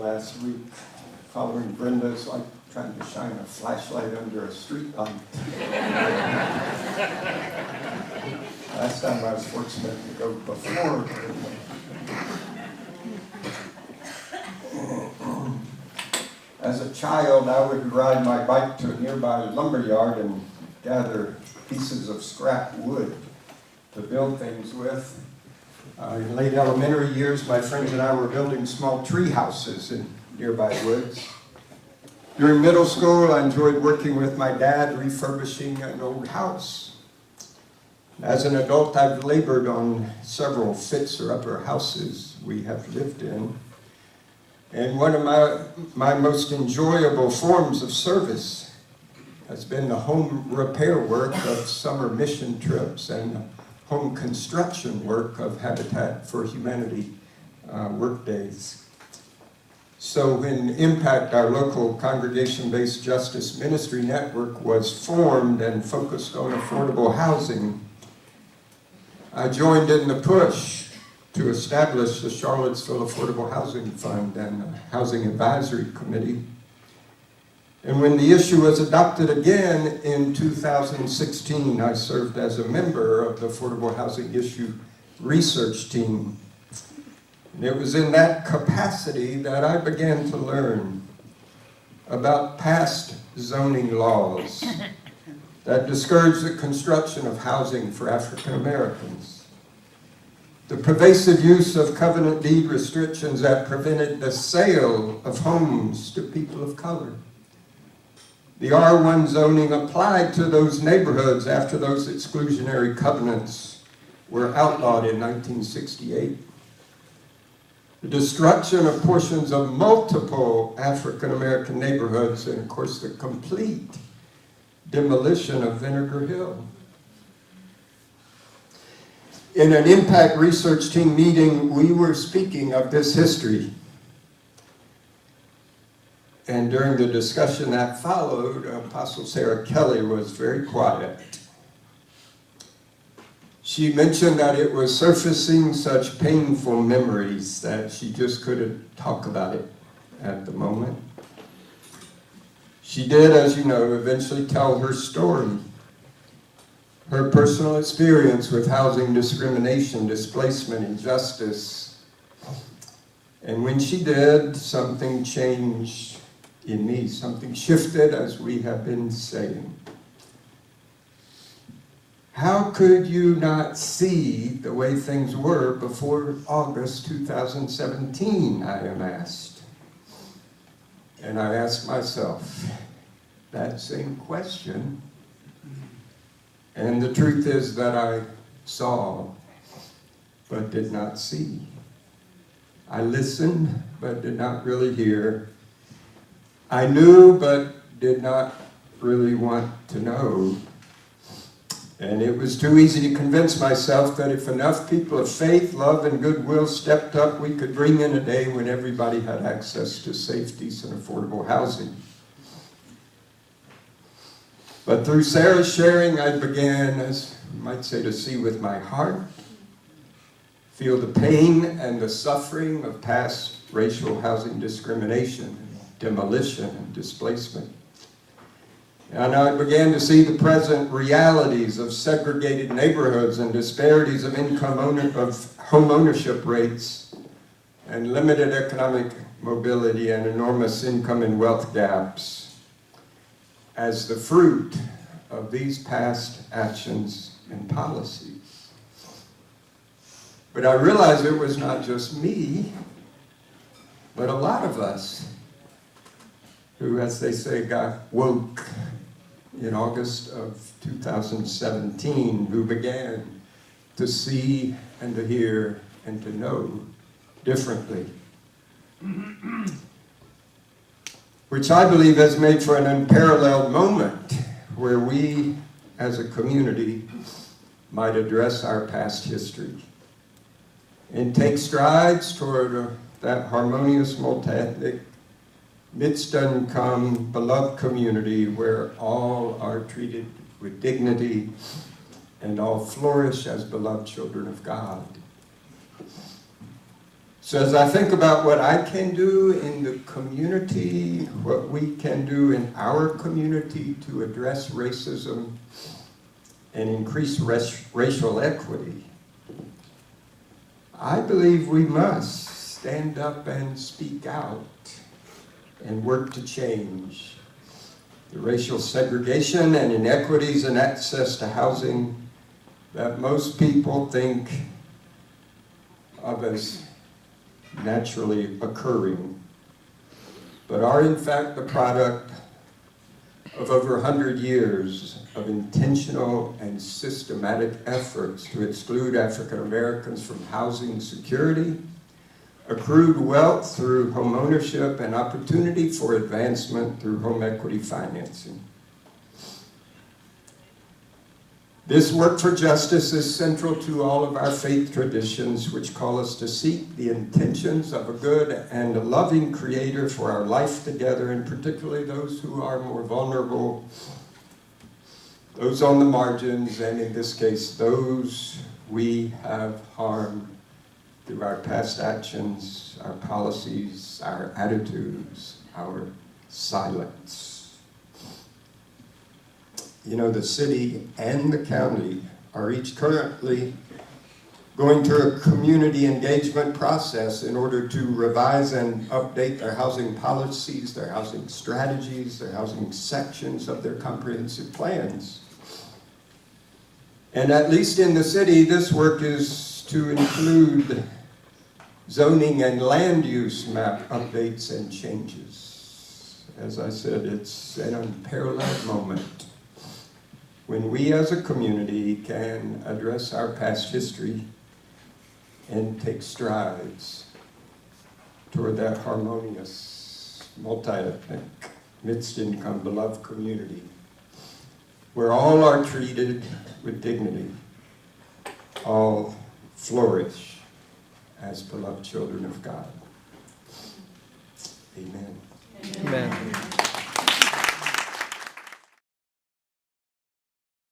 last week following Brenda. It's like trying to shine a flashlight under a street light. Last time I was fortunate to go before Brenda. As a child, I would ride my bike to a nearby lumberyard and gather pieces of scrap wood to build things with. In late elementary years, my friends and I were building small tree houses in nearby woods. During middle school, I enjoyed working with my dad refurbishing an old house. As an adult, I've labored on several fixer-upper houses we have lived in. And one of my most enjoyable forms of service has been the home repair work of summer mission trips and home construction work of Habitat for Humanity work days. So when Impact, our local congregation-based justice ministry network, was formed and focused on affordable housing, I joined in the push to establish the Charlottesville Affordable Housing Fund and the Housing Advisory Committee. And when the issue was adopted again in 2016, I served as a member of the Affordable Housing Issue Research Team. And it was in that capacity that I began to learn about past zoning laws that discouraged the construction of housing for African Americans, the pervasive use of covenant deed restrictions that prevented the sale of homes to people of color, the R1 zoning applied to those neighborhoods after those exclusionary covenants were outlawed in 1968, the destruction of portions of multiple African American neighborhoods, and of course the complete demolition of Vinegar Hill. In an Impact Research Team meeting, we were speaking of this history. And during the discussion that followed, Apostle Sarah Kelly was very quiet. She mentioned that it was surfacing such painful memories that she just couldn't talk about it at the moment. She did, as you know, eventually tell her story, her personal experience with housing discrimination, displacement, injustice. And when she did, something changed in me. Something shifted, as we have been saying. How could you not see the way things were before August 2017, I am asked. And I asked myself that same question. And the truth is that I saw, but did not see. I listened, but did not really hear. I knew, but did not really want to know. And it was too easy to convince myself that if enough people of faith, love, and goodwill stepped up, we could bring in a day when everybody had access to safe, decent, affordable housing. But through Sarah's sharing, I began, as you might say, to see with my heart, feel the pain and the suffering of past racial housing discrimination, demolition, and displacement. And I began to see the present realities of segregated neighborhoods and disparities of home ownership rates and limited economic mobility and enormous income and wealth gaps as the fruit of these past actions and policies. But I realized it was not just me, but a lot of us who, as they say, got woke in August of 2017, who began to see and to hear and to know differently. Which I believe has made for an unparalleled moment where we, as a community, might address our past history and take strides toward that harmonious, multi-ethnic, midst-income, beloved community where all are treated with dignity and all flourish as beloved children of God. So as I think about what I can do in the community, what we can do in our community to address racism and increase racial equity, I believe we must stand up and speak out and work to change the racial segregation and inequities in access to housing that most people think of as naturally occurring, but are in fact the product of over 100 years of intentional and systematic efforts to exclude African Americans from housing security, accrued wealth through home ownership, and opportunity for advancement through home equity financing. This work for justice is central to all of our faith traditions, which call us to seek the intentions of a good and a loving Creator for our life together, and particularly those who are more vulnerable, those on the margins, and in this case, those we have harmed through our past actions, our policies, our attitudes, our silence. You know, the city and the county are each currently going through a community engagement process in order to revise and update their housing policies, their housing strategies, their housing sections of their comprehensive plans. And at least in the city, this work is to include zoning and land use map updates and changes. As I said, it's an unparalleled moment when we as a community can address our past history and take strides toward that harmonious, multi-ethnic, mixed-income, beloved community where all are treated with dignity, all flourish as beloved children of God. Amen.